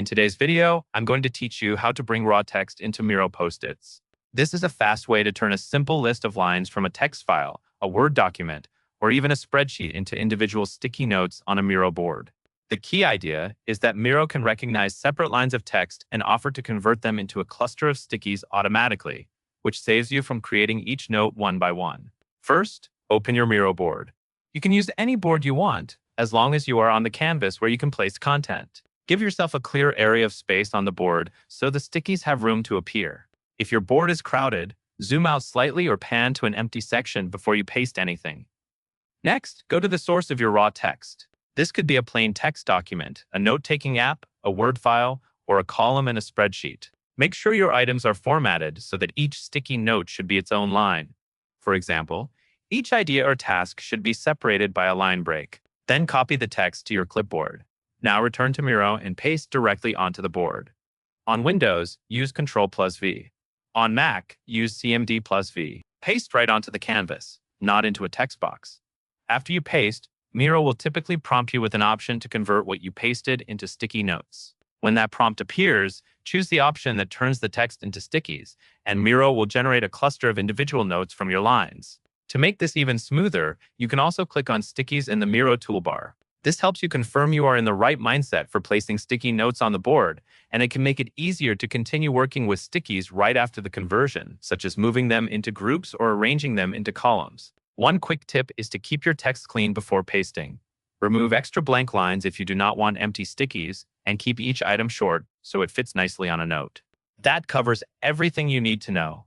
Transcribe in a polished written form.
In today's video, I'm going to teach you how to bring raw text into Miro Post-its. This is a fast way to turn a simple list of lines from a text file, a Word document, or even a spreadsheet into individual sticky notes on a Miro board. The key idea is that Miro can recognize separate lines of text and offer to convert them into a cluster of stickies automatically, which saves you from creating each note one by one. First, open your Miro board. You can use any board you want, as long as you are on the canvas where you can place content. Give yourself a clear area of space on the board so the stickies have room to appear. If your board is crowded, zoom out slightly or pan to an empty section before you paste anything. Next, go to the source of your raw text. This could be a plain text document, a note-taking app, a Word file, or a column in a spreadsheet. Make sure your items are formatted so that each sticky note should be its own line. For example, each idea or task should be separated by a line break. Then copy the text to your clipboard. Now return to Miro and paste directly onto the board. On Windows, use Ctrl+V. On Mac, use CMD+V. Paste right onto the canvas, not into a text box. After you paste, Miro will typically prompt you with an option to convert what you pasted into sticky notes. When that prompt appears, choose the option that turns the text into stickies, and Miro will generate a cluster of individual notes from your lines. To make this even smoother, you can also click on stickies in the Miro toolbar. This helps you confirm you are in the right mindset for placing sticky notes on the board, and it can make it easier to continue working with stickies right after the conversion, such as moving them into groups or arranging them into columns. One quick tip is to keep your text clean before pasting. Remove extra blank lines if you do not want empty stickies, and keep each item short so it fits nicely on a note. That covers everything you need to know.